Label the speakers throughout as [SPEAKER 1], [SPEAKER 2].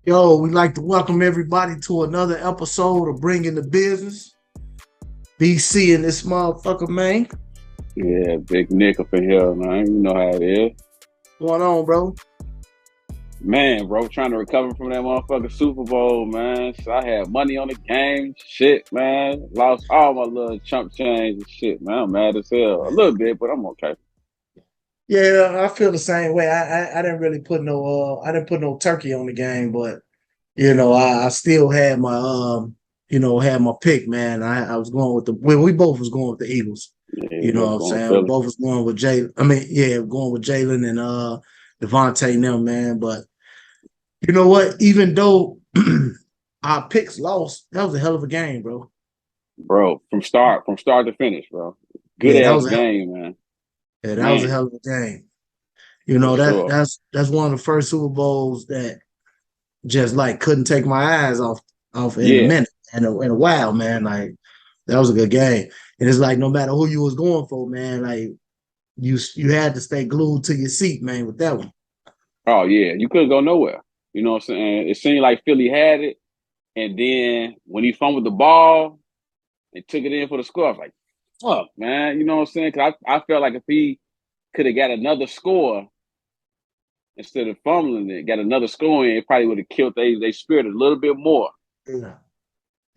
[SPEAKER 1] Yo, we'd like to welcome everybody to another episode of Bringing the Business. BC and this motherfucker, man.
[SPEAKER 2] Yeah, Big Nick up in here, man. You know how it is.
[SPEAKER 1] What's going on, bro?
[SPEAKER 2] Man, bro, trying to recover from that motherfucking Super Bowl, man. So I had money on the game. Shit, man. Lost all my little chump change and shit, man. I'm mad as hell. A little bit, but I'm okay.
[SPEAKER 1] Yeah, I feel the same way. I didn't really put no turkey on the game, but I still had my had my pick, man. I was going with we both was going with the Eagles.
[SPEAKER 2] Yeah,
[SPEAKER 1] You know
[SPEAKER 2] both
[SPEAKER 1] what I'm
[SPEAKER 2] going
[SPEAKER 1] saying? We
[SPEAKER 2] Philly.
[SPEAKER 1] both was going with going with Jalen and Devontae and them, man. But you know what? Even though our picks lost, that was a hell of a game, bro.
[SPEAKER 2] Bro, from start to finish, bro. Good
[SPEAKER 1] Yeah, that
[SPEAKER 2] ass
[SPEAKER 1] was a hell,
[SPEAKER 2] game, man.
[SPEAKER 1] yeah, that was a
[SPEAKER 2] Man,
[SPEAKER 1] hell of a game.
[SPEAKER 2] for sure.
[SPEAKER 1] That's one of the first Super Bowls that just like couldn't take my eyes off in a
[SPEAKER 2] Yeah.
[SPEAKER 1] minute in a while, man. Like that was a good game. And it's like no matter who you was going for, man, like you had to stay glued to your seat, man, with that one.
[SPEAKER 2] Oh yeah. You couldn't go nowhere. You know what I'm saying? It seemed like Philly had it. And then when he fumbled the ball, and took it in for the score. I was like, fuck, man. You know what I'm saying? Because I felt like if he could have got another score instead of fumbling it, got another score in, it probably would have killed they spirit a little bit more.
[SPEAKER 1] Yeah.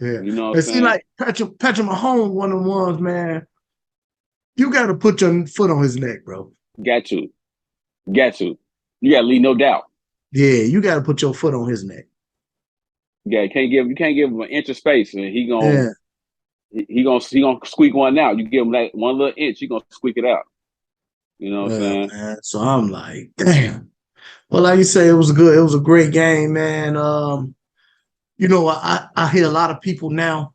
[SPEAKER 1] Yeah.
[SPEAKER 2] You know what I'm
[SPEAKER 1] It seemed
[SPEAKER 2] saying?
[SPEAKER 1] like Patrick Mahomes, one of the ones, man, you gotta put your foot on his neck, bro.
[SPEAKER 2] Got to. Got to. You got to leave no doubt.
[SPEAKER 1] Yeah, you gotta put your foot on his neck.
[SPEAKER 2] Yeah, you can't give him an inch of space and
[SPEAKER 1] Yeah.
[SPEAKER 2] he gonna squeak one out. You give him that one little inch, he gonna squeak it out. You know what I'm
[SPEAKER 1] Yeah,
[SPEAKER 2] saying?
[SPEAKER 1] man. So I'm like, damn. Well, like you say, it was a great game, man. I hear a lot of people now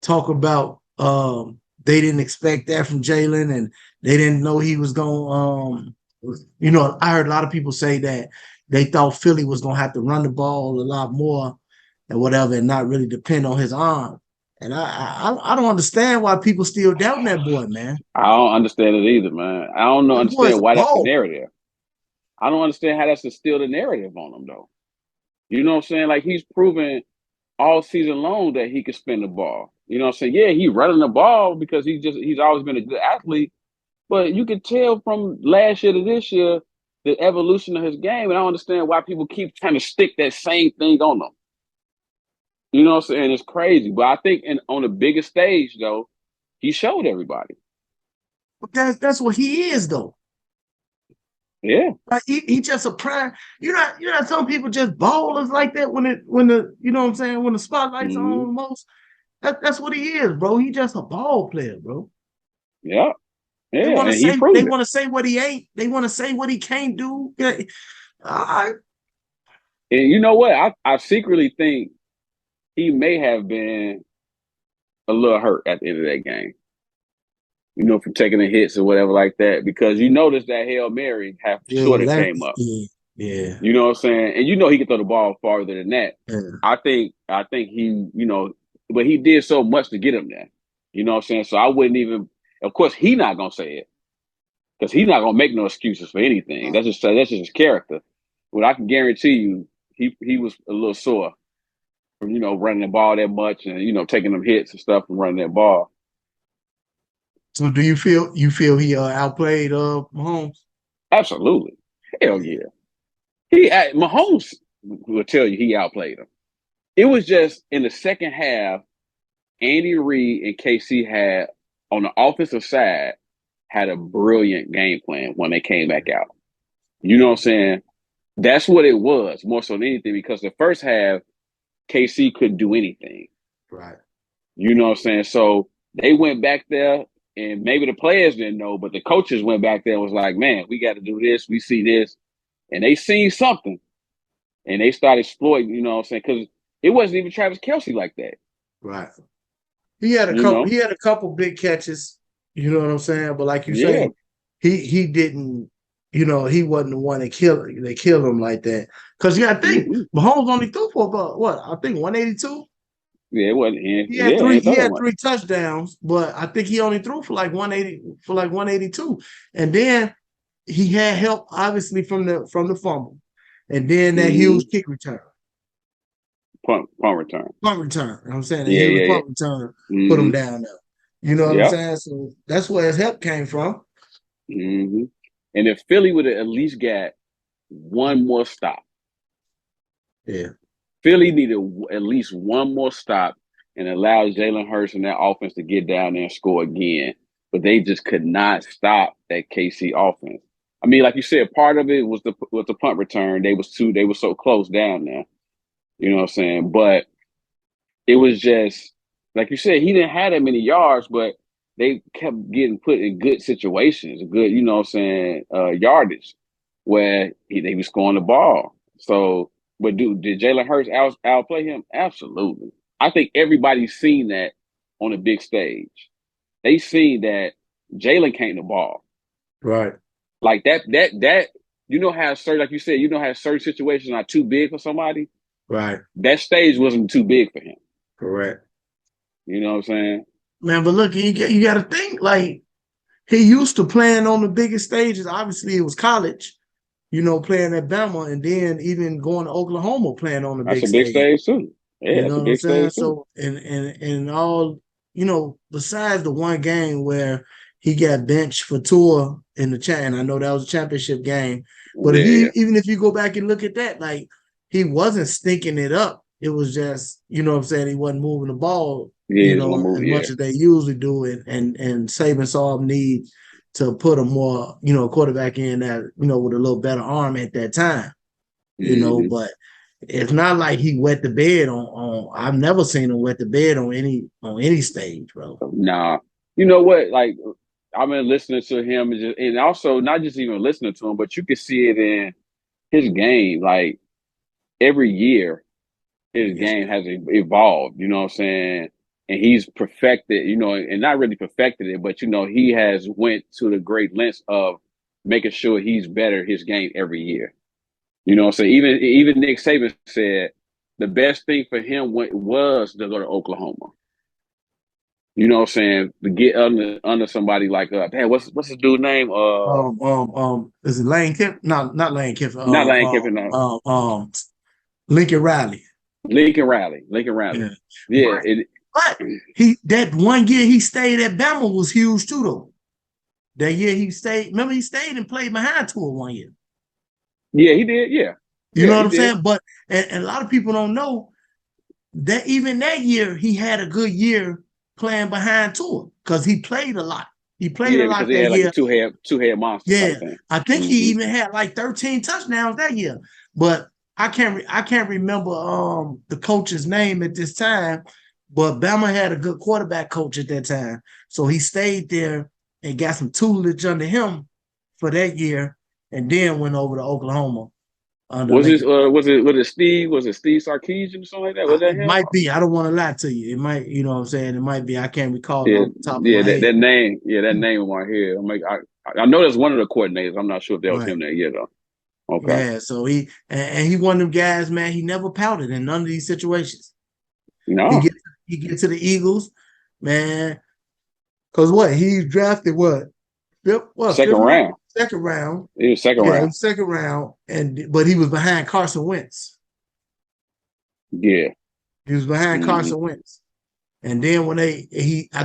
[SPEAKER 1] talk about they didn't expect that from Jalen and they didn't know he was going I heard a lot of people say that they thought Philly was gonna have to run the ball a lot more and whatever and not really depend on his arm. And I don't understand why people still doubting that boy, man.
[SPEAKER 2] I don't understand it either, man. I don't know
[SPEAKER 1] That boy is
[SPEAKER 2] understand
[SPEAKER 1] a
[SPEAKER 2] why that's the
[SPEAKER 1] ball.
[SPEAKER 2] narrative. I don't understand how that's still the narrative on him though. You know what I'm saying? Like he's proven all season long that he can spin the ball. You know what I'm saying? Yeah, he running the ball because he's always been a good athlete. But you can tell from last year to this year the evolution of his game. And I don't understand why people keep trying to stick that same thing on him. You know what I'm saying? It's crazy. But I think on the biggest stage though, he showed everybody.
[SPEAKER 1] But that's what he is, though.
[SPEAKER 2] Yeah.
[SPEAKER 1] Like he just a prime. You're not some people just ballers like that when the you know what I'm saying when the spotlight's on
[SPEAKER 2] Mm-hmm.
[SPEAKER 1] the most. That's what he is, bro. He just a ball player, bro.
[SPEAKER 2] Yeah.
[SPEAKER 1] They
[SPEAKER 2] Yeah.
[SPEAKER 1] want to
[SPEAKER 2] And he
[SPEAKER 1] say they
[SPEAKER 2] proved it.
[SPEAKER 1] want to say what he ain't. They want to say what he can't do. Yeah. All right.
[SPEAKER 2] And you know what? I secretly think he may have been a little hurt at the end of that game. You know, from taking the hits or whatever like that, because you notice that Hail Mary have
[SPEAKER 1] Yeah,
[SPEAKER 2] sure came up.
[SPEAKER 1] yeah.
[SPEAKER 2] You know what I'm saying? And you know he can throw the ball farther than that.
[SPEAKER 1] Yeah.
[SPEAKER 2] I think he, but he did so much to get him there. You know what I'm saying? So I wouldn't even of course he not gonna say it. Because he's not gonna make no excuses for anything. That's just his character. But I can guarantee you he was a little sore from, running the ball that much and, taking them hits and stuff and running that ball.
[SPEAKER 1] So do you feel he outplayed Mahomes?
[SPEAKER 2] Absolutely. Hell
[SPEAKER 1] Yeah.
[SPEAKER 2] yeah. Mahomes will tell you he outplayed him. It was just in the second half, Andy Reid and KC had on the offensive side had a brilliant game plan when they came back out. You know what I'm saying? That's what it was more so than anything because the first half, KC couldn't do anything.
[SPEAKER 1] Right.
[SPEAKER 2] You know what I'm saying? So they went back there and maybe the players didn't know, but the coaches went back there and was like, man, we got to do this. We see this. And they seen something and they started exploiting, you know what I'm saying? Because it wasn't even Travis Kelce like that.
[SPEAKER 1] Right. He had a
[SPEAKER 2] You
[SPEAKER 1] couple.
[SPEAKER 2] know?
[SPEAKER 1] He had a couple big catches. You know what I'm saying? But like you
[SPEAKER 2] Yeah.
[SPEAKER 1] say, he didn't. He wasn't the one that killed. They killed him like that. Because you got to think
[SPEAKER 2] Mm-hmm.
[SPEAKER 1] Mahomes only threw for about what I think 182.
[SPEAKER 2] Yeah, it wasn't.
[SPEAKER 1] He
[SPEAKER 2] Yeah,
[SPEAKER 1] had
[SPEAKER 2] it
[SPEAKER 1] three.
[SPEAKER 2] ain't
[SPEAKER 1] He
[SPEAKER 2] throw that
[SPEAKER 1] had
[SPEAKER 2] much.
[SPEAKER 1] three touchdowns, but I think he only threw for like 180 for like 182. And then he had help obviously from the fumble, and then that
[SPEAKER 2] Mm-hmm.
[SPEAKER 1] huge kick return.
[SPEAKER 2] punt return.
[SPEAKER 1] Punt return. You know what I'm saying? And
[SPEAKER 2] Yeah,
[SPEAKER 1] he was
[SPEAKER 2] yeah,
[SPEAKER 1] punt return,
[SPEAKER 2] yeah.
[SPEAKER 1] put him down there. You know what I'm
[SPEAKER 2] Yep.
[SPEAKER 1] saying? So that's where his help came from.
[SPEAKER 2] And if Philly would have at least got one more stop,
[SPEAKER 1] Yeah.
[SPEAKER 2] Philly needed at least one more stop and allow Jalen Hurts and that offense to get down there and score again. But they just could not stop that KC offense. I mean, like you said, part of it was the punt return. They were so close down there. You know what I'm saying? But it was just like you said, he didn't have that many yards, but they kept getting put in good situations, good, you know what I'm saying, yardage where they was scoring the ball. So, but did Jalen Hurts outplay him? Absolutely. I think everybody's seen that on a big stage. They seen that Jalen can't the ball.
[SPEAKER 1] Right.
[SPEAKER 2] Like that, you know how certain, like you said, you know how certain situations are too big for somebody?
[SPEAKER 1] Right.
[SPEAKER 2] That stage wasn't too big for him.
[SPEAKER 1] Correct.
[SPEAKER 2] You know what I'm saying?
[SPEAKER 1] Man, but look, you got to think like he used to playing on the biggest stages. Obviously, it was college, you know, playing at Bama, and then even going to Oklahoma playing on the
[SPEAKER 2] That's
[SPEAKER 1] big
[SPEAKER 2] a big
[SPEAKER 1] stage.
[SPEAKER 2] stage too. Yeah,
[SPEAKER 1] You
[SPEAKER 2] that's
[SPEAKER 1] know
[SPEAKER 2] a
[SPEAKER 1] what I'm
[SPEAKER 2] big
[SPEAKER 1] saying?
[SPEAKER 2] stage too.
[SPEAKER 1] So, and all, you know, besides the one game where he got benched for Tua in the chat, and I know that was a championship game, but
[SPEAKER 2] Yeah.
[SPEAKER 1] even if you go back and look at that, like he wasn't stinking it up. It was just, you know what I'm saying, he wasn't moving the ball,
[SPEAKER 2] Yeah,
[SPEAKER 1] you
[SPEAKER 2] he's gonna
[SPEAKER 1] know,
[SPEAKER 2] move.
[SPEAKER 1] as
[SPEAKER 2] Yeah.
[SPEAKER 1] much as they usually do, and Saban saw him need to put a more, you know, quarterback in that, you know, with a little better arm at that time, you know, but it's not like he wet the bed on I've never seen him wet the bed on any stage, bro.
[SPEAKER 2] Nah. You know what? Like I've been listening to him and also not just even listening to him, but you can see it in his game. Like every year, his
[SPEAKER 1] Yes.
[SPEAKER 2] game has evolved. You know what I'm saying? And he's perfected. You know, and not really perfected it, but you know, he has went to the great lengths of making sure he's better his game every year. You know what I'm saying? Even Nick Saban said the best thing for him was to go to Oklahoma. You know what I'm saying? To get under somebody like damn, what's his dude name?
[SPEAKER 1] Is it Lane Kiffin? Not Lane Kiffin.
[SPEAKER 2] Not Lane Kiffin, no.
[SPEAKER 1] Lincoln Riley.
[SPEAKER 2] Lincoln Riley. Lincoln Riley.
[SPEAKER 1] Yeah.
[SPEAKER 2] Yeah.
[SPEAKER 1] But he that one year he stayed at Bama was huge too, though. That year he stayed. Remember, he stayed and played behind Tua one year.
[SPEAKER 2] Yeah, he did. Yeah.
[SPEAKER 1] You know
[SPEAKER 2] Yeah,
[SPEAKER 1] what
[SPEAKER 2] he
[SPEAKER 1] I'm
[SPEAKER 2] did.
[SPEAKER 1] saying? But and a lot of people don't know that even that year he had a good year playing behind Tua because he played a lot. He played a
[SPEAKER 2] Yeah, because
[SPEAKER 1] lot
[SPEAKER 2] he
[SPEAKER 1] that
[SPEAKER 2] had like a
[SPEAKER 1] year.
[SPEAKER 2] two-head monster
[SPEAKER 1] Yeah,
[SPEAKER 2] type thing.
[SPEAKER 1] I think he even had like 13 touchdowns that year. But I can't remember the coach's name at this time. But Bama had a good quarterback coach at that time, so he stayed there and got some tutelage under him for that year, and then went over to Oklahoma under Lincoln.
[SPEAKER 2] Was it Steve Sarkisian or something like that? Was that
[SPEAKER 1] It
[SPEAKER 2] him?
[SPEAKER 1] might be. I don't want to lie to you. It might, you know what I'm saying? It might be. I can't recall it
[SPEAKER 2] Yeah,
[SPEAKER 1] off the top of
[SPEAKER 2] yeah,
[SPEAKER 1] my head.
[SPEAKER 2] that name, that name in my head. I know that's one of the coordinators. I'm not sure if that was
[SPEAKER 1] Right.
[SPEAKER 2] him that year though. Okay.
[SPEAKER 1] Yeah, so he one of them guys, man. He never pouted in none of these situations. He
[SPEAKER 2] No.
[SPEAKER 1] get he get to the Eagles, man. Cause what he drafted
[SPEAKER 2] Second
[SPEAKER 1] fifth round,
[SPEAKER 2] round.
[SPEAKER 1] second round.
[SPEAKER 2] It was second
[SPEAKER 1] Yeah,
[SPEAKER 2] round.
[SPEAKER 1] second round, but he was behind Carson Wentz.
[SPEAKER 2] Yeah.
[SPEAKER 1] He was behind
[SPEAKER 2] Mm-hmm.
[SPEAKER 1] Carson Wentz. And then when I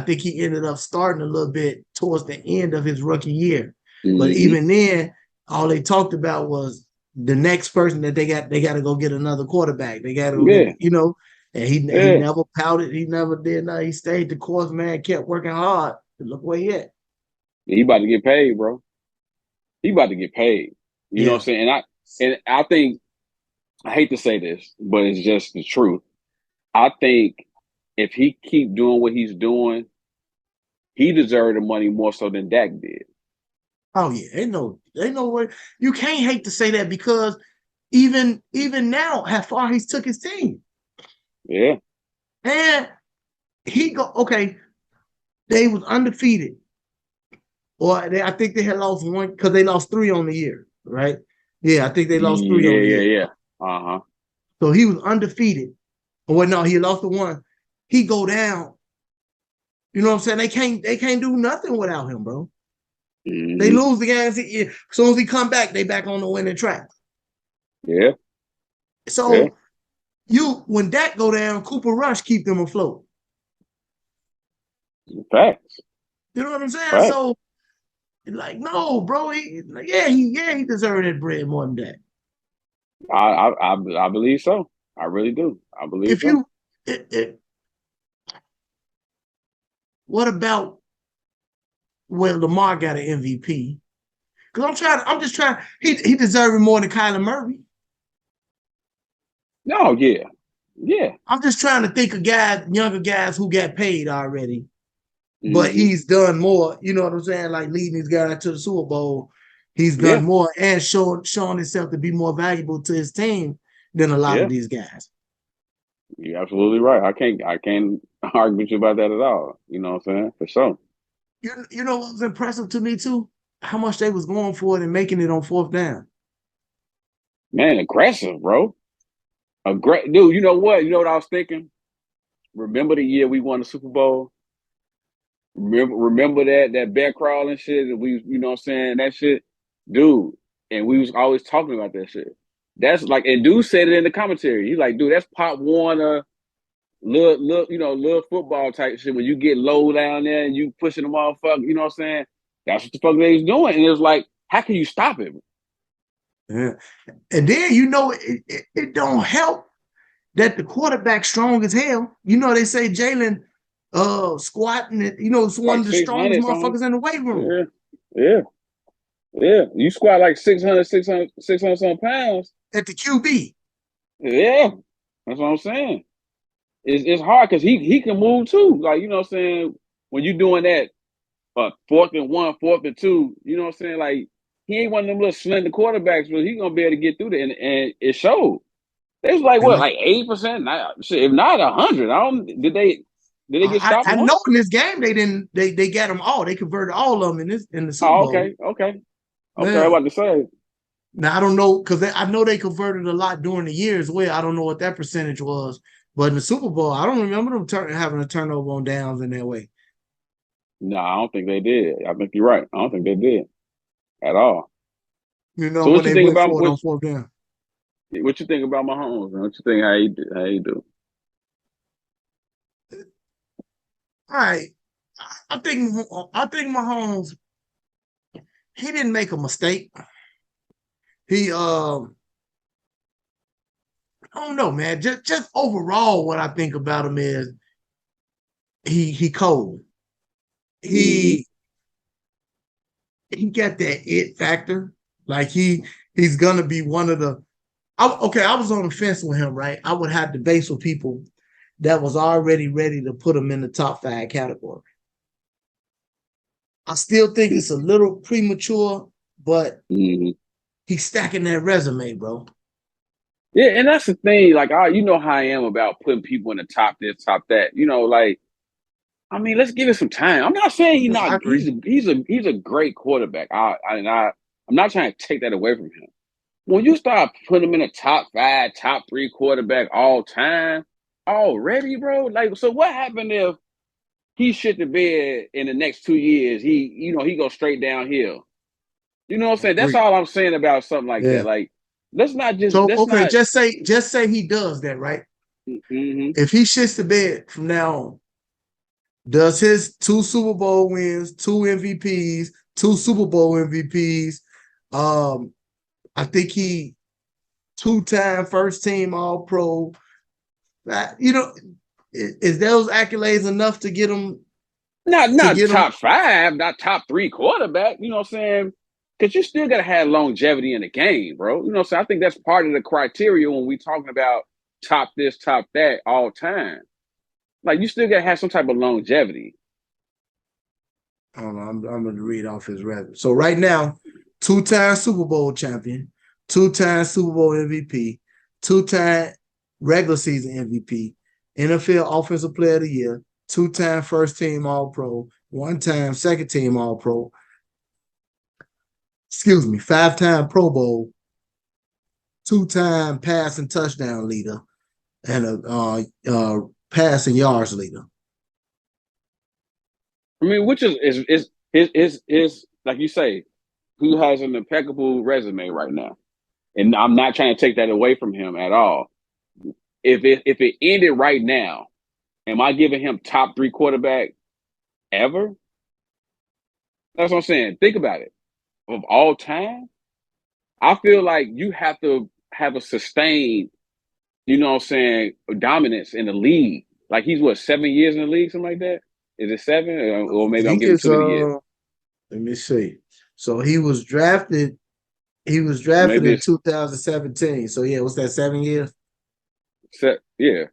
[SPEAKER 1] think he ended up starting a little bit towards the end of his rookie year. But even then, all they talked about was the next person that they got to go get another quarterback. They got to go get, you know, and he never pouted. He never did nothing. He stayed the course, man, kept working hard. Look where he at.
[SPEAKER 2] He about to get paid, bro. He about to get paid. You know what I'm saying? And I think I hate to say this, but it's just the truth. I think if he keep doing what he's doing, he deserved the money more so than Dak did.
[SPEAKER 1] Oh yeah, ain't no way. You can't hate to say that because even now, how far he's took his team.
[SPEAKER 2] Yeah.
[SPEAKER 1] And okay. They was undefeated. I think they had lost one because they lost 3 on the year, right? Yeah, I think they lost 3 on the year.
[SPEAKER 2] Yeah. Uh-huh.
[SPEAKER 1] So he was undefeated. Well, no, he lost the one. He go down. You know what I'm saying? They can't do nothing without him, bro.
[SPEAKER 2] Mm-hmm.
[SPEAKER 1] They lose the games. As soon as he come back, they back on the winning track.
[SPEAKER 2] Yeah.
[SPEAKER 1] So when that go down, Cooper Rush keep them afloat.
[SPEAKER 2] Facts.
[SPEAKER 1] You know what I'm saying?
[SPEAKER 2] Facts.
[SPEAKER 1] So, like, no, bro. He deserved that bread more than that.
[SPEAKER 2] I believe so. I really do. I believe
[SPEAKER 1] If
[SPEAKER 2] so.
[SPEAKER 1] you, what about when Lamar got an MVP? Because I'm just trying. He deserved it more than Kyler Murray.
[SPEAKER 2] No, yeah, yeah.
[SPEAKER 1] I'm just trying to think of guys, younger guys who got paid already, but
[SPEAKER 2] Mm-hmm.
[SPEAKER 1] he's done more. You know what I'm saying? Like leading these guys to the Super Bowl, he's done
[SPEAKER 2] Yeah,
[SPEAKER 1] more and shown himself to be more valuable to his team than a lot of
[SPEAKER 2] yeah.
[SPEAKER 1] these guys.
[SPEAKER 2] You're absolutely right. I can't argue with you about that at all. You know what I'm saying? For sure.
[SPEAKER 1] You know what was impressive to me too? How much they was going for it and making it on fourth down.
[SPEAKER 2] Man, aggressive, bro. Dude, you know what? You know what I was thinking? Remember the year we won the Super Bowl? Remember that bear crawling shit? And we, you know what I'm saying? That shit, dude. And we was always talking about that shit. That's like, and dude said it in the commentary. He's like, dude, that's Pop Warner, little football type shit. When you get low down there and you pushing the motherfucker, you know what I'm saying? That's what the fuck they was doing. And it was like, how can you stop it?
[SPEAKER 1] Yeah. And then it don't help that the quarterback strong as hell. You know they say Jalen squatting it, it's one
[SPEAKER 2] Like
[SPEAKER 1] of the strongest
[SPEAKER 2] 600 something.
[SPEAKER 1] motherfuckers in the weight room.
[SPEAKER 2] Yeah, yeah, yeah. You squat like 600 some pounds.
[SPEAKER 1] At the QB.
[SPEAKER 2] Yeah, that's what I'm saying. It's hard because he can move too. Like, you know what I'm saying? When you doing that 4th and 1, 4th and 2, you know what I'm saying? Like, he ain't one of them little slender quarterbacks, but he gonna be able to get through there. And it showed. It was like
[SPEAKER 1] And
[SPEAKER 2] what,
[SPEAKER 1] like
[SPEAKER 2] like 80%? If not 100. I don't did they get stopped
[SPEAKER 1] I know
[SPEAKER 2] once?
[SPEAKER 1] in this game they got them all. They converted all of them in the Super
[SPEAKER 2] Oh,
[SPEAKER 1] Bowl.
[SPEAKER 2] okay, okay. Okay, I
[SPEAKER 1] Yeah.
[SPEAKER 2] was about to say.
[SPEAKER 1] Now I don't know because I know they converted a lot during the year as well. I don't know what that percentage was, but in the Super Bowl, I don't remember them having a turnover on downs in that way.
[SPEAKER 2] No, I don't think they did. I think you're right. I don't think they did at all. So
[SPEAKER 1] When they went for it
[SPEAKER 2] what
[SPEAKER 1] on fourth down.
[SPEAKER 2] what you think about Mahomes, man? What you think how he do?
[SPEAKER 1] All right, I think Mahomes he didn't make a mistake. He I don't know, man. Just overall, what I think about him is he cold.
[SPEAKER 2] Mm-hmm.
[SPEAKER 1] He he got that it factor. Like he's gonna be one of the. I was on the fence with him, right? I would have debates with people that was already ready to put him in the top 5 category. I still think it's a little premature, but
[SPEAKER 2] Mm-hmm.
[SPEAKER 1] he's stacking that resume, bro.
[SPEAKER 2] Yeah, and that's the thing. Like, you know how I am about putting people in the top this, top that. You know, like, I mean, let's give it some time. I'm not saying he's
[SPEAKER 1] Yeah,
[SPEAKER 2] not.
[SPEAKER 1] I agree.
[SPEAKER 2] He's a great quarterback. I'm not trying to take that away from him. When you start putting him in the top 5, top 3 quarterback all time already, bro. Like, so what happened if he shit the bed in the next 2 years? He goes straight downhill. You know what I'm
[SPEAKER 1] I
[SPEAKER 2] saying? That's
[SPEAKER 1] agree.
[SPEAKER 2] all I'm saying about something like that.
[SPEAKER 1] Yeah.
[SPEAKER 2] Like, let's not just
[SPEAKER 1] So
[SPEAKER 2] let's
[SPEAKER 1] okay,
[SPEAKER 2] not.
[SPEAKER 1] just say he does that, right?
[SPEAKER 2] Mm-hmm.
[SPEAKER 1] If he shits the bed from now on, does his 2 Super Bowl wins, 2 MVPs, 2 Super Bowl MVPs, um, I think he 2-time first team All Pro. Is those accolades enough to get him to
[SPEAKER 2] Not
[SPEAKER 1] get him?
[SPEAKER 2] top 5, not top 3 quarterback. You know what I'm saying? Because you still got to have longevity in the game, bro. You know what I'm saying? I think that's part of the criteria when we talking about top this, top that all time. Like, you still got to have some type of longevity.
[SPEAKER 1] I don't know. I'm going to read off his record. So right now, 2-time Super Bowl champion, 2-time Super Bowl MVP, 2-time regular season MVP, NFL Offensive Player of the Year, 2-time first team All Pro, 1-time second team All Pro. 5-time Pro Bowl, 2-time passing touchdown leader, and a passing yards leader.
[SPEAKER 2] I mean, which is like you say, who has an impeccable resume right now. And I'm not trying to take that away from him at all. if it ended right now, am I giving him top 3 quarterback ever? That's what I'm saying. Think about it. Of all time, I feel like you have to have a sustained, you know what I'm saying, dominance in the league. Like he's what, 7 years in the league, something like that? Is it 7? Or
[SPEAKER 1] I
[SPEAKER 2] maybe I'm
[SPEAKER 1] think
[SPEAKER 2] giving
[SPEAKER 1] it's
[SPEAKER 2] too many years.
[SPEAKER 1] let me see. So he was drafted
[SPEAKER 2] Maybe
[SPEAKER 1] in
[SPEAKER 2] it's
[SPEAKER 1] 2017. So yeah, what's that, 7 years?
[SPEAKER 2] yeah,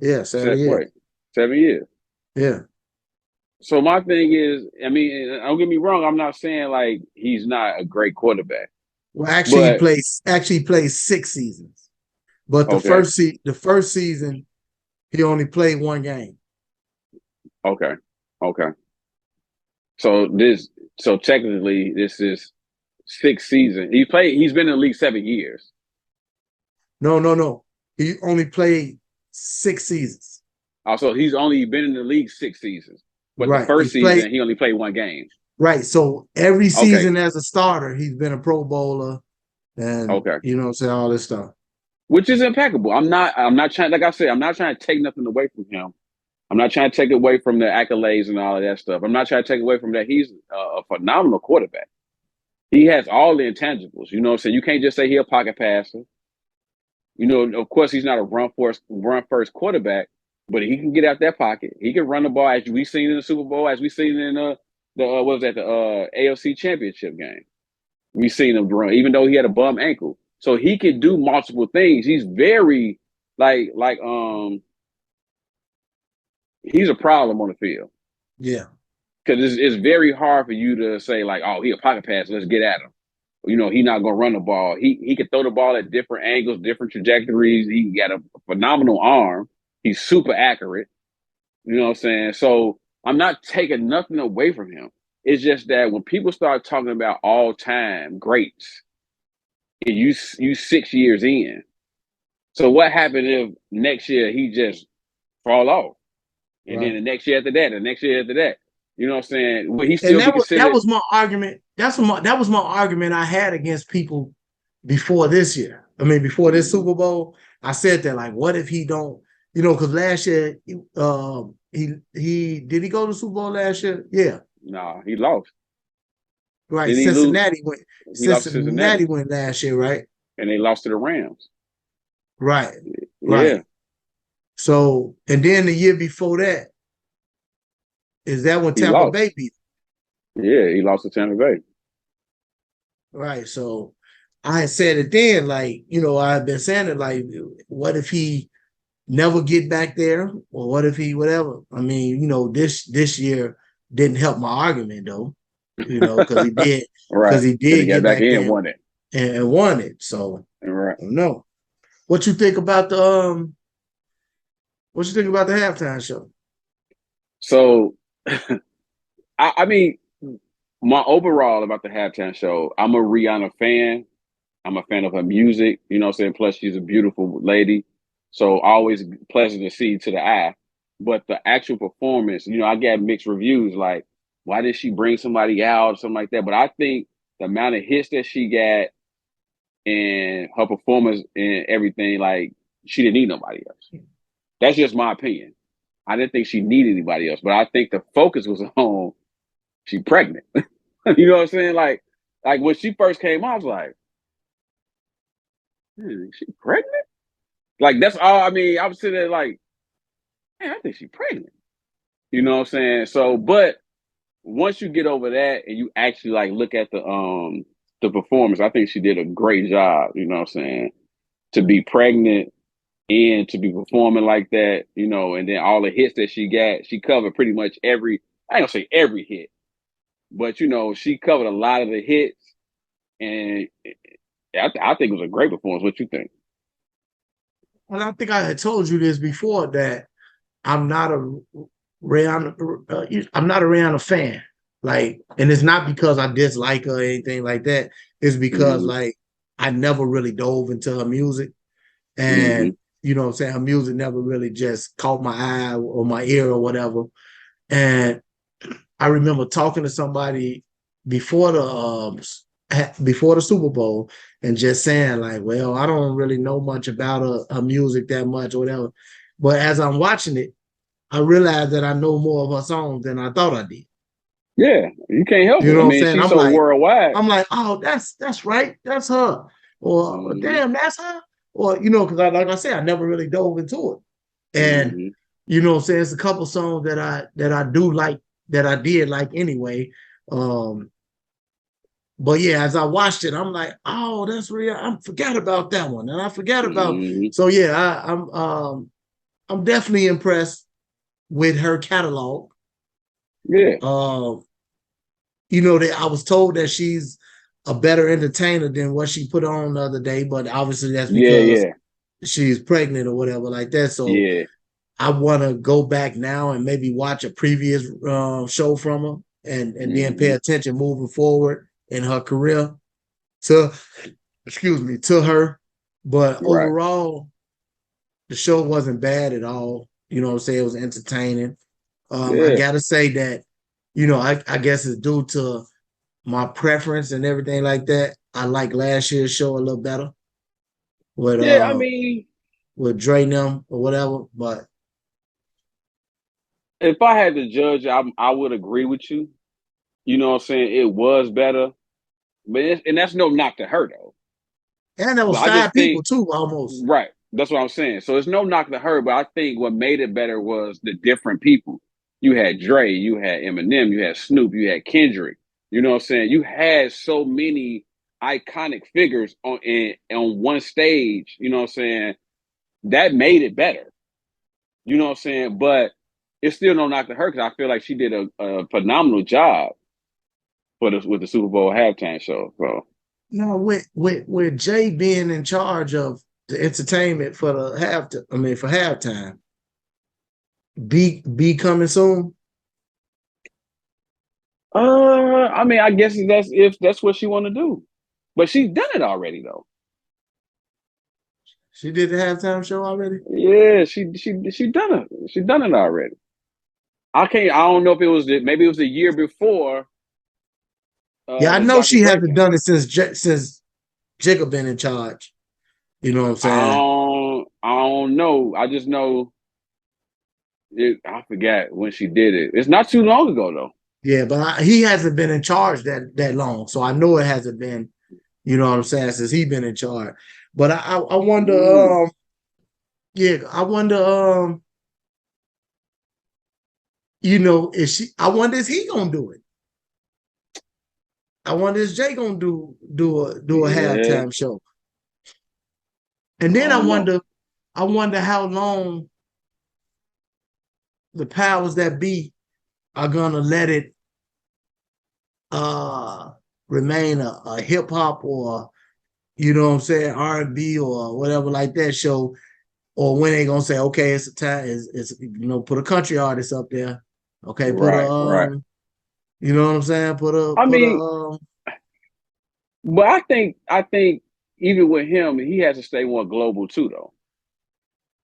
[SPEAKER 1] Yeah, 7 years.
[SPEAKER 2] right. 7 years.
[SPEAKER 1] Yeah.
[SPEAKER 2] So my thing is, I mean, don't get me wrong, I'm not saying like he's not a great quarterback.
[SPEAKER 1] Well, actually,
[SPEAKER 2] But
[SPEAKER 1] he played 6 seasons. But
[SPEAKER 2] okay,
[SPEAKER 1] the first season, he only played one game.
[SPEAKER 2] okay, okay. So technically this is 6 seasons. He's been in the league 7 years.
[SPEAKER 1] No, no, no. He only played 6 seasons.
[SPEAKER 2] Also, he's only been in the league 6 seasons. But the
[SPEAKER 1] Right.
[SPEAKER 2] first season he only played one game.
[SPEAKER 1] Right. So every
[SPEAKER 2] Okay.
[SPEAKER 1] season as a starter, he's been a Pro Bowler and
[SPEAKER 2] Okay.
[SPEAKER 1] you know what I'm saying, all this stuff.
[SPEAKER 2] Which is impeccable. I'm not trying, like I said, I'm not trying to take nothing away from him. I'm not trying to take away from the accolades and all of that stuff. I'm not trying to take away from that. He's a phenomenal quarterback. He has all the intangibles. You know what I'm saying? You can't just say he's a pocket passer. You know, of course, he's not a run first quarterback, but he can get out that pocket. He can run the ball, as we've seen in the Super Bowl, as we've seen in the what was that, the AFC Championship game. We've seen him run, even though he had a bum ankle. So he can do multiple things. He's very he's a problem on the field.
[SPEAKER 1] Yeah.
[SPEAKER 2] Because it's very hard for you to say like, oh, he a pocket pass, let's get at him. You know, he's not gonna run the ball. He can throw the ball at different angles, different trajectories. He got a phenomenal arm. He's super accurate. You know what I'm saying? So I'm not taking nothing away from him. It's just that when people start talking about all time greats, and you 6 years in. So what happened if next year he just fall off? And then
[SPEAKER 1] Right.
[SPEAKER 2] the next year after that, the next year after that. You know what I'm saying? Will he
[SPEAKER 1] And
[SPEAKER 2] still be
[SPEAKER 1] that
[SPEAKER 2] considered?
[SPEAKER 1] was my argument. That was my argument I had against people before this year. I mean, before this
[SPEAKER 2] Mm-hmm.
[SPEAKER 1] Super Bowl, I said that like, what if he don't? You know, because last year, he did he go to the Super Bowl last year? Yeah,
[SPEAKER 2] Nah, he lost.
[SPEAKER 1] right.
[SPEAKER 2] Didn't he lose?
[SPEAKER 1] Cincinnati went.
[SPEAKER 2] He lost to Cincinnati,
[SPEAKER 1] Cincinnati went last year, right?
[SPEAKER 2] and they lost to the Rams.
[SPEAKER 1] Right, right.
[SPEAKER 2] Yeah,
[SPEAKER 1] So, and then the year before that, is that when
[SPEAKER 2] he
[SPEAKER 1] Tampa
[SPEAKER 2] lost.
[SPEAKER 1] Bay beat
[SPEAKER 2] Yeah, he lost to Tampa Bay.
[SPEAKER 1] right. So I had said it then, like, you know, I've been saying it like, what if he never get back there? Or what if he whatever? I mean, you know, this year didn't help my argument though, you know, because
[SPEAKER 2] Right.
[SPEAKER 1] he
[SPEAKER 2] Because he
[SPEAKER 1] did
[SPEAKER 2] got
[SPEAKER 1] get
[SPEAKER 2] back
[SPEAKER 1] back
[SPEAKER 2] in
[SPEAKER 1] there
[SPEAKER 2] and won it.
[SPEAKER 1] and won it. So
[SPEAKER 2] Right.
[SPEAKER 1] I don't know. What you think about the halftime show?
[SPEAKER 2] So, I mean, my overall about the halftime show, I'm a Rihanna fan. I'm a fan of her music. You know what I'm saying? Plus, she's a beautiful lady. So, always pleasant to see to the eye. But the actual performance, you know, I got mixed reviews. Like, why did she bring somebody out or something like that? But I think the amount of hits that she got and her performance and everything, like, she didn't need nobody else. That's just my opinion. I didn't think she needed anybody else, but I think the focus was on she pregnant. You know what I'm saying? Like when she first came out, I was like, she pregnant? Like that's all. I mean, I was sitting there like, man, I think she pregnant. You know what I'm saying? So, but once you get over that and you actually like look at the performance, I think she did a great job. You know what I'm saying? To be pregnant and to be performing like that, you know, and then all the hits that she got, she covered pretty much every. I ain't gonna say every hit, but you know, she covered a lot of the hits, and I think it was a great performance. What you think?
[SPEAKER 1] And I think I had told you this before that I'm not a Rihanna. I'm not a Rihanna fan. Like, and it's not because I dislike her or anything like that. It's because
[SPEAKER 2] Mm-hmm.
[SPEAKER 1] like I never really dove into her music,
[SPEAKER 2] Mm-hmm.
[SPEAKER 1] and you know what I'm saying, her music never really just caught my eye or my ear or whatever. And I remember talking to somebody before before the Super Bowl and just saying like, well, I don't really know much about her music that much or whatever. But as I'm watching it, I realized that I know more of her songs than I thought I did.
[SPEAKER 2] Yeah, you can't help
[SPEAKER 1] You
[SPEAKER 2] it.
[SPEAKER 1] know
[SPEAKER 2] I
[SPEAKER 1] what I'm
[SPEAKER 2] mean,
[SPEAKER 1] saying?
[SPEAKER 2] she's so worldwide.
[SPEAKER 1] I'm like, oh, that's right, that's her. Or
[SPEAKER 2] Mm-hmm.
[SPEAKER 1] damn, that's her. Or because like I said, I never really dove into it. And
[SPEAKER 2] Mm-hmm.
[SPEAKER 1] you know what I'm saying? It's a couple songs that I do like that I did like anyway. Um, but yeah, as I watched it, I'm like, oh, that's real. I forgot about that one. And I forgot about
[SPEAKER 2] Mm-hmm.
[SPEAKER 1] so yeah, I'm definitely impressed with her catalog.
[SPEAKER 2] Yeah,
[SPEAKER 1] Uh, that I was told that she's a better entertainer than what she put on the other day, but obviously that's
[SPEAKER 2] yeah,
[SPEAKER 1] because
[SPEAKER 2] yeah,
[SPEAKER 1] she's pregnant or whatever like that. So
[SPEAKER 2] yeah.
[SPEAKER 1] I want to go back now and maybe watch a previous show from her and then pay
[SPEAKER 2] Mm-hmm.
[SPEAKER 1] attention moving forward in her career to to her. But
[SPEAKER 2] Right.
[SPEAKER 1] overall, the show wasn't bad at all. You know what I'm saying? It was entertaining. I
[SPEAKER 2] Yeah,
[SPEAKER 1] gotta say that, I guess it's due to my preference and everything like that. I like last year's show a little better with
[SPEAKER 2] yeah. I mean,
[SPEAKER 1] Dre and them or whatever. But
[SPEAKER 2] if I had to judge, I would agree with you. You know what I'm saying? It was better, but and that's no knock to her though.
[SPEAKER 1] and there
[SPEAKER 2] But
[SPEAKER 1] was
[SPEAKER 2] I
[SPEAKER 1] five
[SPEAKER 2] just
[SPEAKER 1] people
[SPEAKER 2] think
[SPEAKER 1] too almost.
[SPEAKER 2] right. That's what I'm saying. So it's no knock to her, but I think what made it better was the different people. You had Dre, you had Eminem, you had Snoop, you had Kendrick. You know what I'm saying? You had so many iconic figures on one stage. You know what I'm saying? That made it better. You know what I'm saying? But it's still no knock to her because I feel like she did a phenomenal job with the Super Bowl halftime show. So
[SPEAKER 1] No, with Jay being in charge of the entertainment for for halftime, be coming soon.
[SPEAKER 2] I mean, I guess that's if that's what she want to do, but she's done it already though.
[SPEAKER 1] She did the halftime show already.
[SPEAKER 2] Yeah, she done it. She done it already. I can't. I don't know if it was maybe it was the year before
[SPEAKER 1] Yeah, I
[SPEAKER 2] the
[SPEAKER 1] know
[SPEAKER 2] Dr.
[SPEAKER 1] she
[SPEAKER 2] Dre
[SPEAKER 1] hasn't
[SPEAKER 2] came.
[SPEAKER 1] done it since Jacob been in charge. You know what I'm saying?
[SPEAKER 2] I don't know. I just know I forgot when she did it. It's not too long ago though.
[SPEAKER 1] Yeah, but he hasn't been in charge that long, so I know it hasn't been. You know what I'm saying? Since he been in charge, but I wonder.
[SPEAKER 2] Mm.
[SPEAKER 1] Yeah, I wonder. Is she? I wonder is he gonna do it? I wonder is Jay gonna do a
[SPEAKER 2] Yeah,
[SPEAKER 1] halftime show? And
[SPEAKER 2] I
[SPEAKER 1] then
[SPEAKER 2] don't know.
[SPEAKER 1] I wonder how long the powers that be are gonna let it uh remain a hip hop or what I'm saying, R&B or whatever like that show, or when they gonna say, okay, it's a time, it's put a country artist up there, okay, put a
[SPEAKER 2] Right, right.
[SPEAKER 1] you know what I'm saying,
[SPEAKER 2] I
[SPEAKER 1] put a
[SPEAKER 2] mean, but I think even with him, he has to stay more global too, though.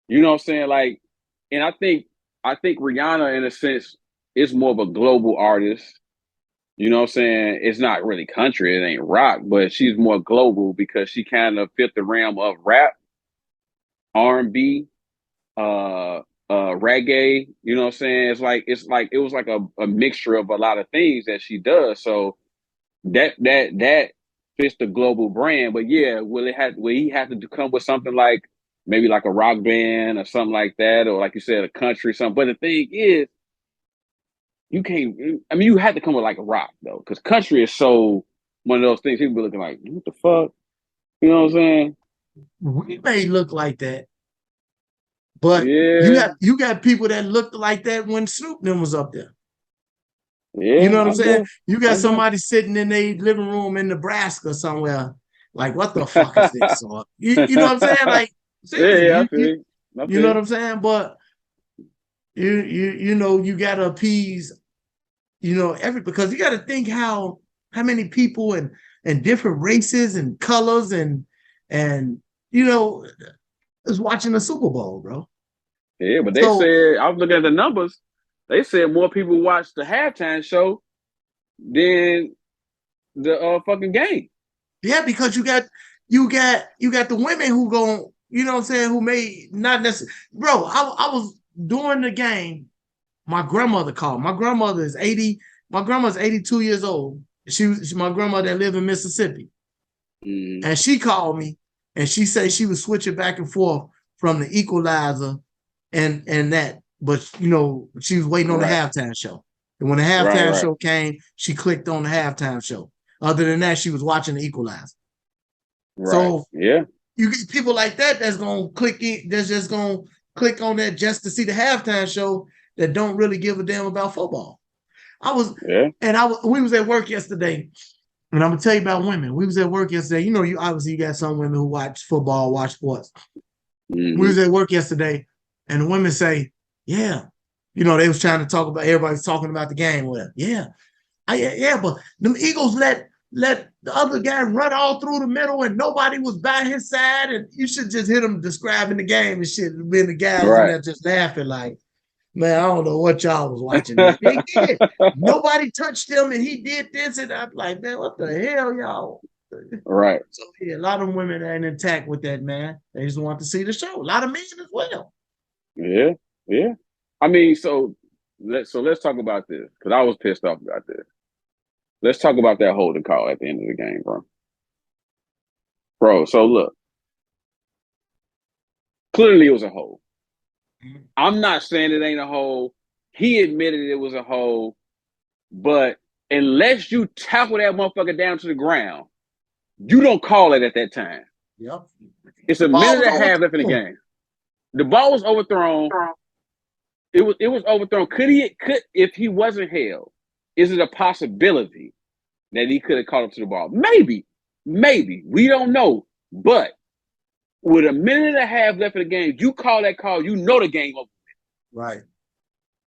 [SPEAKER 2] You know what I'm saying? Like, and I think Rihanna, in a sense, is more of a global artist. You know what I'm saying? It's not really country, it ain't rock, but she's more global because she kind of fit the realm of rap, R&B, uh, reggae. You know what I'm saying? It's like it was like a mixture of a lot of things that she does. So that fits the global brand. But yeah, will he have to come with something like maybe like a rock band or something like that, or like you said, a country something. But the thing is, you can't. I mean, you have to come with like a rock though, because country is so one of those things. People be looking like, what the fuck? You know what I'm saying?
[SPEAKER 1] we may look like that, but
[SPEAKER 2] Yeah,
[SPEAKER 1] you got people that looked like that when Snoop them was up there. You
[SPEAKER 2] yeah,
[SPEAKER 1] know what I'm
[SPEAKER 2] I
[SPEAKER 1] saying?
[SPEAKER 2] guess,
[SPEAKER 1] You got
[SPEAKER 2] I guess.
[SPEAKER 1] somebody sitting in their living room in Nebraska somewhere, like, what the fuck is this? Or you know what I'm saying? Like,
[SPEAKER 2] Yeah,
[SPEAKER 1] seriously,
[SPEAKER 2] yeah, I feel you. I
[SPEAKER 1] you know what
[SPEAKER 2] feel
[SPEAKER 1] I'm saying? But you gotta appease, every because you gotta think how many people and different races and colors and you know is watching the Super Bowl, bro.
[SPEAKER 2] you. Yeah, but they
[SPEAKER 1] So
[SPEAKER 2] said I was looking at the numbers. They said more people watched the halftime show than the fucking game.
[SPEAKER 1] Yeah, because you got the women who go, you know what I'm saying, who may not necessarily. Bro, I was during the game. My grandmother called. My grandmother is 80. My grandma's 82 years old. She my grandmother that lived in Mississippi.
[SPEAKER 2] Mm-hmm.
[SPEAKER 1] And she called me and she said she was switching back and forth from the equalizer and that. But she was waiting on the
[SPEAKER 2] Right.
[SPEAKER 1] halftime show. And when the
[SPEAKER 2] Right.
[SPEAKER 1] halftime
[SPEAKER 2] Right.
[SPEAKER 1] show came, she clicked on the halftime show. Other than that, she was watching the equalizer.
[SPEAKER 2] Right.
[SPEAKER 1] So
[SPEAKER 2] Yeah.
[SPEAKER 1] you get people like that that's gonna click in, that's just gonna click on that just to see the halftime show that don't really give a damn about football. I was
[SPEAKER 2] Yeah.
[SPEAKER 1] and we was at work yesterday, and I'm gonna tell you about women. We was at work yesterday. You obviously you got some women who watch football, watch sports. We
[SPEAKER 2] Mm-hmm.
[SPEAKER 1] was at work yesterday, and the women say, "Yeah, they was trying to talk about everybody's talking about the game. Well, yeah, but them Eagles let the other guy run all through the middle, and nobody was by his side, and you should just hear them describing the game and shit. And then the guys in
[SPEAKER 2] Right.
[SPEAKER 1] there just laughing like, man, I don't know what y'all was watching. That. They did. Nobody touched him, and he did this, and I'm like, man, what the hell, y'all?
[SPEAKER 2] Right.
[SPEAKER 1] So yeah, a lot of women ain't intact with that, man. They just want to see the show. A lot of men as well.
[SPEAKER 2] Yeah. Yeah. I mean, let's talk about this because I was pissed off about this. Let's talk about that holding call at the end of the game, bro. So look, clearly it was a hold. I'm not saying it ain't a hold. He admitted it was a hold, but unless you tackle that motherfucker down to the ground, you don't call it at that time.
[SPEAKER 1] Yep.
[SPEAKER 2] It's a minute and a half left in the game. The ball was overthrown. It was overthrown. If he wasn't held, is it a possibility that he could have caught up to the ball? Maybe. We don't know. But with a minute and a half left in the game, you call that call, you know the game over.
[SPEAKER 1] Right.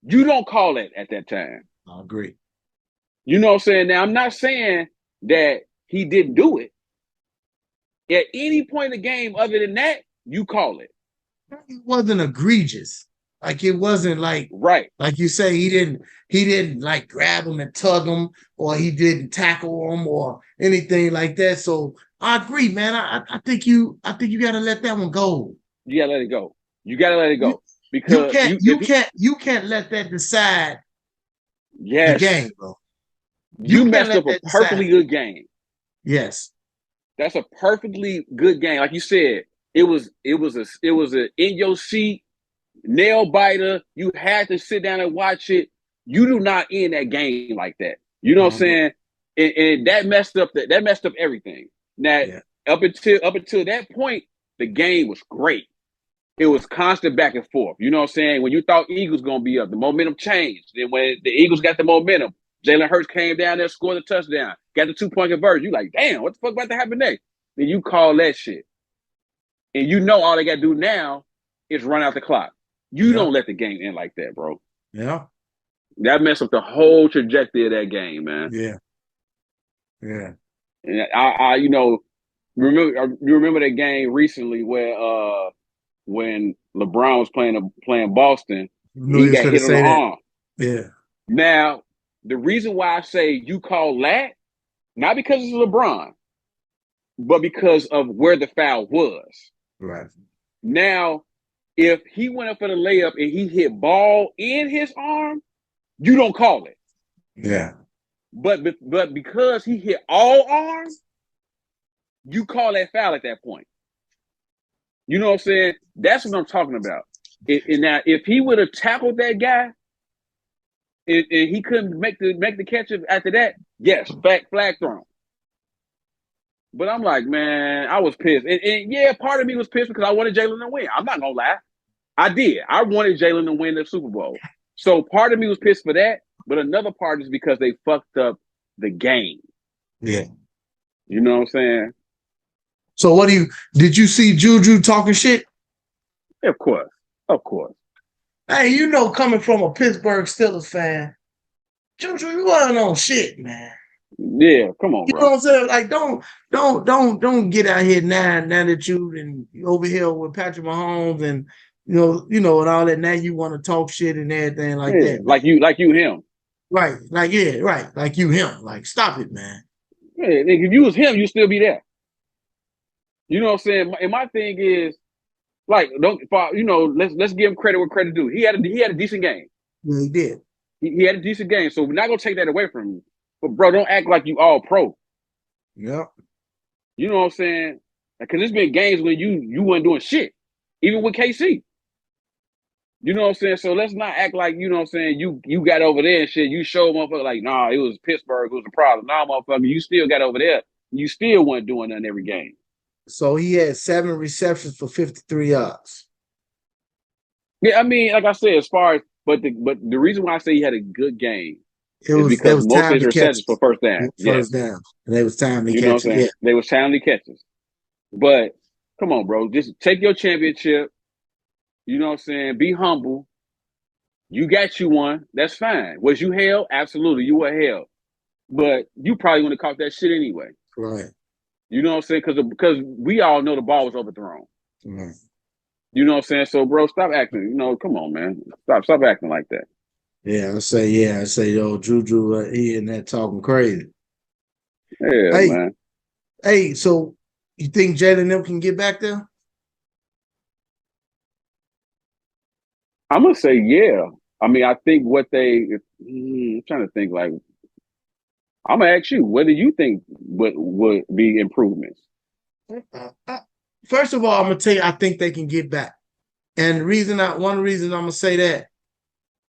[SPEAKER 2] You don't call it at that time.
[SPEAKER 1] I agree.
[SPEAKER 2] You know what I'm saying? Now, I'm not saying that he didn't do it. At any point in the game other than that, you call it.
[SPEAKER 1] It wasn't egregious. Like it wasn't like
[SPEAKER 2] right.
[SPEAKER 1] Like you say, he didn't like grab him and tug him, or he didn't tackle him or anything like that. So I agree, man. I think you gotta let that one go.
[SPEAKER 2] You gotta let it go. Because
[SPEAKER 1] you can't let that decide
[SPEAKER 2] the
[SPEAKER 1] game, bro.
[SPEAKER 2] You messed up a perfectly good game.
[SPEAKER 1] Yes.
[SPEAKER 2] That's a perfectly good game. Like you said, it was a in your seat nail biter. You had to sit down and watch it. You do not end that game like that. You know what I'm saying? And that messed up everything. Now, up until that point, the game was great. It was constant back and forth. You know what I'm saying? When you thought Eagles gonna be up, the momentum changed. Then when the Eagles got the momentum, Jalen Hurts came down there, scored a touchdown, got the 2-point conversion. You like, damn, what the fuck about to happen next? Then you call that shit. And you know all they got to do now is run out the clock. You don't let the game end like that, bro.
[SPEAKER 1] Yeah.
[SPEAKER 2] That messed up the whole trajectory of that game, man.
[SPEAKER 1] Yeah. Yeah.
[SPEAKER 2] And I remember that game recently where when LeBron was playing Boston, he got hit on the arm.
[SPEAKER 1] Yeah.
[SPEAKER 2] Now, the reason why I say you call that, not because it's LeBron, but because of where the foul was.
[SPEAKER 1] Right.
[SPEAKER 2] Now, if he went up for the layup and he hit ball in his arm, you don't call it.
[SPEAKER 1] Yeah.
[SPEAKER 2] But because he hit all arms, you call that foul at that point. You know what I'm saying? That's what I'm talking about. Now, if he would have tackled that guy and he couldn't make the catch after that, yes, flag thrown. But I'm like, man, I was pissed. And yeah, part of me was pissed because I wanted Jalen to win. I'm not going to lie. I did. I wanted Jalen to win the Super Bowl. So part of me was pissed for that. But another part is because they fucked up the game.
[SPEAKER 1] Yeah.
[SPEAKER 2] You know what I'm saying?
[SPEAKER 1] So did you see Juju talking shit?
[SPEAKER 2] Of course.
[SPEAKER 1] Hey, coming from a Pittsburgh Steelers fan, Juju, you wasn't on shit, man.
[SPEAKER 2] Yeah, come on, bro.
[SPEAKER 1] You know what I'm saying? Like, don't get out here now that you over here with Patrick Mahomes and and all that. Now you want to talk shit and everything like that.
[SPEAKER 2] Man. Like you him.
[SPEAKER 1] Right. Like, yeah, right. Like you him. Like, stop it, man.
[SPEAKER 2] Yeah, if you was him, you'd still be there. You know what I'm saying? And my thing is, like, let's give him credit where credit due. He had a decent game.
[SPEAKER 1] Yeah, he did.
[SPEAKER 2] He had a decent game, so we're not gonna take that away from him. But bro, don't act like you all pro.
[SPEAKER 1] Yep.
[SPEAKER 2] You know what I'm saying? Because there's been games when you weren't doing shit, even with KC. You know what I'm saying? So let's not act like, you know what I'm saying, you got over there and shit. You showed motherfucker like, nah, it was Pittsburgh, it was a problem. Nah, motherfucker, you still got over there. You still weren't doing nothing every game.
[SPEAKER 1] So he had 7 receptions for 53 yards.
[SPEAKER 2] Yeah, I mean, like I said, as far as but the reason why I say he had a good game
[SPEAKER 1] It
[SPEAKER 2] is
[SPEAKER 1] was there
[SPEAKER 2] because
[SPEAKER 1] was
[SPEAKER 2] most of
[SPEAKER 1] time
[SPEAKER 2] his
[SPEAKER 1] to catch
[SPEAKER 2] receptions for first down.
[SPEAKER 1] first
[SPEAKER 2] Yes.
[SPEAKER 1] down. And there was time to
[SPEAKER 2] You know
[SPEAKER 1] catch
[SPEAKER 2] what I'm
[SPEAKER 1] it.
[SPEAKER 2] saying?
[SPEAKER 1] Yeah.
[SPEAKER 2] They was timely catches. But come on, bro. Just take your championship. You know what I'm saying? Be humble. You got you one. That's fine. Was you held? Absolutely. You were held. But you probably would have caught that shit anyway.
[SPEAKER 1] Right.
[SPEAKER 2] You know what I'm saying? Because we all know the ball was overthrown.
[SPEAKER 1] Right.
[SPEAKER 2] You know what I'm saying? So, bro, stop acting. You know, come on, man. Stop acting like that.
[SPEAKER 1] I say, yo, Juju, he in there talking crazy.
[SPEAKER 2] Yeah,
[SPEAKER 1] Hey,
[SPEAKER 2] man.
[SPEAKER 1] hey, so you think Jalen them can get back there?
[SPEAKER 2] I'm gonna say yeah. I mean, I think I'm trying to think like I'm gonna ask you, what do you think would be improvements?
[SPEAKER 1] First of all, I'm gonna tell you, I think they can get back. And one reason I'm gonna say that,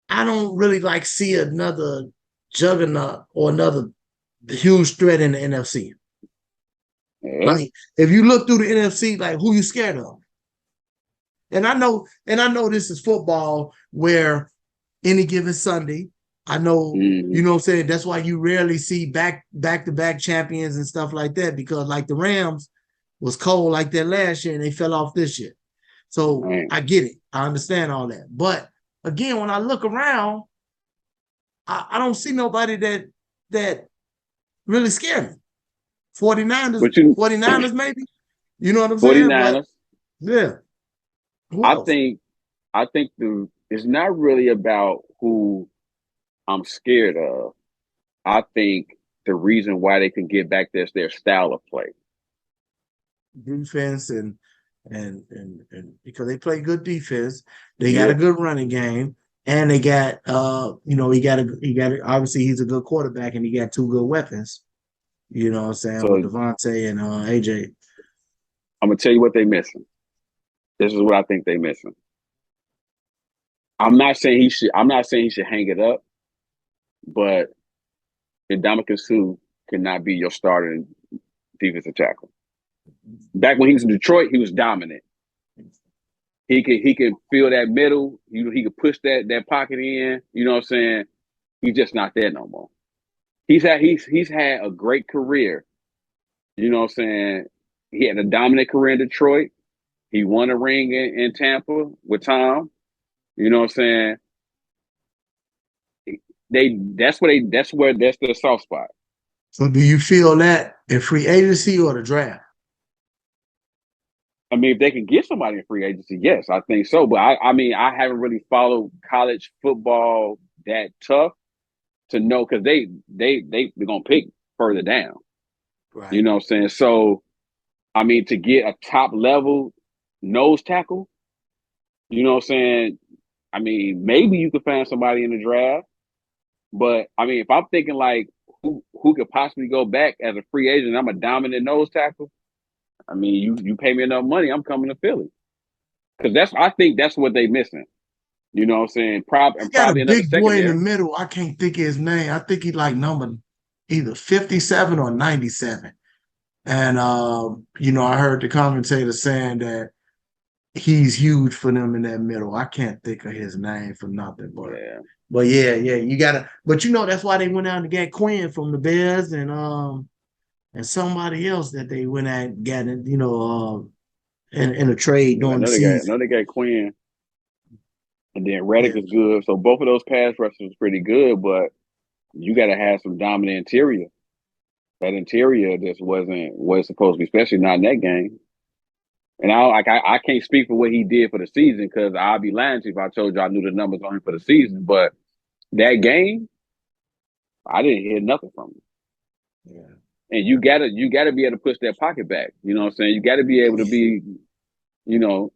[SPEAKER 1] I don't really like see another juggernaut or another huge threat in the NFC.
[SPEAKER 2] Yeah.
[SPEAKER 1] Like if you look through the NFC, like who you scared of? And I know this is football where any given Sunday, I know,
[SPEAKER 2] Mm-hmm.
[SPEAKER 1] you know what I'm saying? That's why you rarely see back to back champions and stuff like that, because like the Rams was cold like that last year and they fell off this year. So
[SPEAKER 2] Man.
[SPEAKER 1] I get it. I understand all that. But again, when I look around, I don't see nobody that really scared me. 49ers,
[SPEAKER 2] But you
[SPEAKER 1] 49ers maybe. You know what I'm saying? But
[SPEAKER 2] 49ers,
[SPEAKER 1] yeah. Who
[SPEAKER 2] I
[SPEAKER 1] else?
[SPEAKER 2] think I think it's not really about who I'm scared of. I think the reason why they can get back there is their style of play.
[SPEAKER 1] Defense and because they play good defense, they got a
[SPEAKER 2] Yeah.
[SPEAKER 1] good running game, and they got obviously he's a good quarterback and he got two good weapons. You know what I'm saying, with
[SPEAKER 2] So
[SPEAKER 1] Devontae and AJ.
[SPEAKER 2] I'm gonna tell you what they missing. This is what I think they missing. I'm not saying he should hang it up, but Ndamukong Suh cannot be your starting defensive tackle. Back when he was in Detroit, he was dominant. He can feel that middle. He could push that pocket in. You know what I'm saying? He's just not there no more. He's had a great career. You know what I'm saying? He had a dominant career in Detroit. He won a ring in Tampa with Tom. You know what I'm saying? That's their soft spot.
[SPEAKER 1] So do you feel that in free agency or the draft?
[SPEAKER 2] I mean, if they can get somebody in free agency, yes, I think so. But I mean, I haven't really followed college football that tough to know because they're gonna pick further down. You
[SPEAKER 1] Right.
[SPEAKER 2] know what I'm saying? So I mean, to get a top level nose tackle, you know what I'm saying? I mean, maybe you could find somebody in the draft. But I mean, if I'm thinking like who could possibly go back as a free agent, I'm a dominant nose tackle. I mean, you pay me enough money, I'm coming to Philly because I think that's what they missing. You know what I'm saying?
[SPEAKER 1] They
[SPEAKER 2] And
[SPEAKER 1] got a
[SPEAKER 2] probably another
[SPEAKER 1] big boy in the
[SPEAKER 2] secondary.
[SPEAKER 1] middle. I can't think of his name. I think he like number either 57 or 97. And I heard the commentator saying that he's huge for them in that middle. I can't think of his name for nothing,
[SPEAKER 2] Yeah.
[SPEAKER 1] but yeah, you gotta. But that's why they went out and got Quinn from the Bears and somebody else that they went out and got in a trade
[SPEAKER 2] I
[SPEAKER 1] during the
[SPEAKER 2] I
[SPEAKER 1] season.
[SPEAKER 2] know they got Quinn, and then Reddick
[SPEAKER 1] Yeah,
[SPEAKER 2] is good. So both of those pass rushers was pretty good, but you got to have some dominant interior. That interior just was supposed to be, especially not in that game. And I can't speak for what he did for the season because I'd be lying to you if I told you I knew the numbers on him for the season. But that game, I didn't hear nothing from him.
[SPEAKER 1] yeah.
[SPEAKER 2] And you gotta be able to push that pocket back. You know what I'm saying? You gotta be able to be, you know,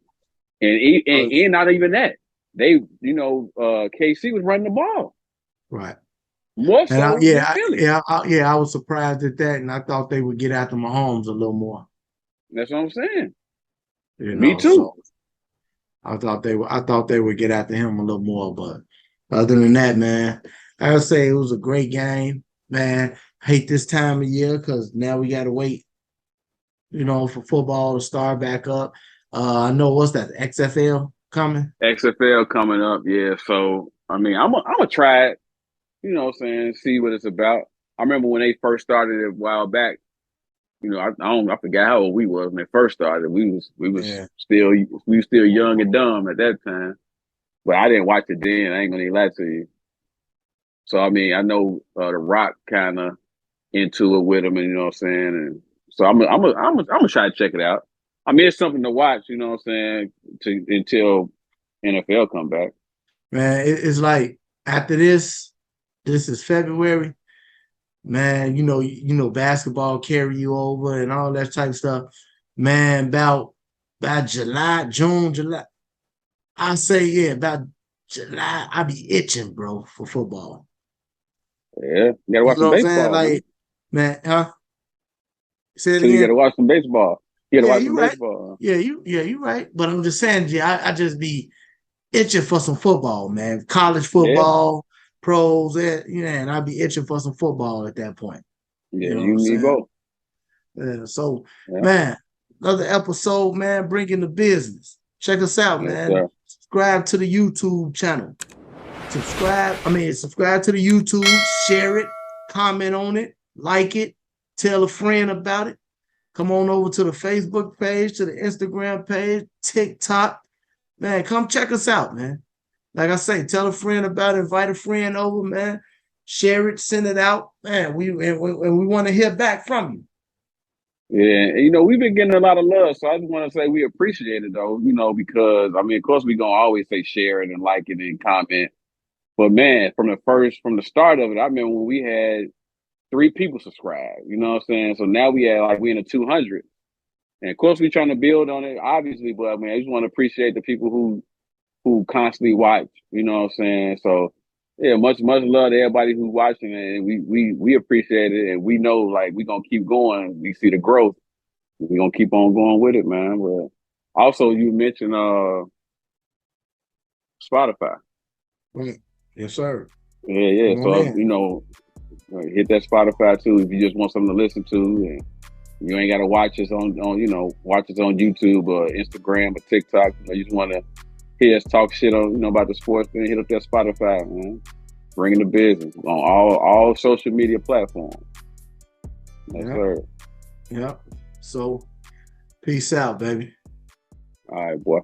[SPEAKER 2] and not even that. They, KC was running the ball.
[SPEAKER 1] Right.
[SPEAKER 2] More
[SPEAKER 1] And
[SPEAKER 2] so than Philly.
[SPEAKER 1] I was surprised at that, and I thought they would get after Mahomes a little more.
[SPEAKER 2] That's what I'm saying.
[SPEAKER 1] Me
[SPEAKER 2] too.
[SPEAKER 1] So I thought they would get after him a little more, but other than that, man, I would say it was a great game, man. Hate this time of year because now we got to wait, for football to start back up. I know what's that XFL coming.
[SPEAKER 2] XFL coming up, yeah. So I mean, I'm gonna try it. You know what I'm saying? See what it's about. I remember when they first started it a while back. I forgot how old we was when they first started. We was still young and dumb at that time. But I didn't watch it then. I ain't gonna lie to you. So I mean, I know The Rock kind of into it with him, and you know what I'm saying. And so I'm gonna try to check it out. I mean, it's something to watch. You know what I'm saying? Until NFL come back.
[SPEAKER 1] Man, it's like after this is February. Man, basketball carry you over and all that type of stuff. Man, about June, July. I say, yeah, about July, I be itching, bro, for football.
[SPEAKER 2] Yeah, you gotta watch some baseball.
[SPEAKER 1] Like, man, huh?
[SPEAKER 2] Say it again. You gotta watch some baseball. You gotta watch some
[SPEAKER 1] right.
[SPEAKER 2] baseball.
[SPEAKER 1] Yeah, you right. But I'm just saying, I just be itching for some football, man. College football, pros, and I'd be itching for some football at that point.
[SPEAKER 2] Yeah, you need both.
[SPEAKER 1] Yeah, so, man, another episode, man, bringing the business. Check us out, man.
[SPEAKER 2] Sir.
[SPEAKER 1] Subscribe to the YouTube channel. Subscribe to the YouTube, share it, comment on it, like it, tell a friend about it. Come on over to the Facebook page, to the Instagram page, TikTok. Man, come check us out, man. Like I say, tell a friend about it, invite a friend over, man. Share it, send it out. Man, we want to hear back from you.
[SPEAKER 2] Yeah, we've been getting a lot of love, so I just want to say we appreciate it, though, because, I mean, of course, we're going to always say share it and like it and comment. But, man, from the start of it, I remember when we had 3 people subscribe, you know what I'm saying? So now we in the 200. And, of course, we're trying to build on it, obviously, but, I mean, I just want to appreciate the people who constantly watch, you know what I'm saying? So, yeah, much love to everybody who's watching, and we appreciate it, and we know like we're gonna keep going. We see the growth. We're gonna keep on going with it, man. But also you mentioned Spotify.
[SPEAKER 1] Yes, sir.
[SPEAKER 2] Yeah. So hit that Spotify too if you just want something to listen to, and you ain't gotta watch us on watch us on YouTube or Instagram or TikTok. You just wanna hear us talk shit on about the sports, then hit up that Spotify, man. Bringing the business on all social media platforms. Yes, sir.
[SPEAKER 1] Yep. So, peace out, baby.
[SPEAKER 2] All right, boy.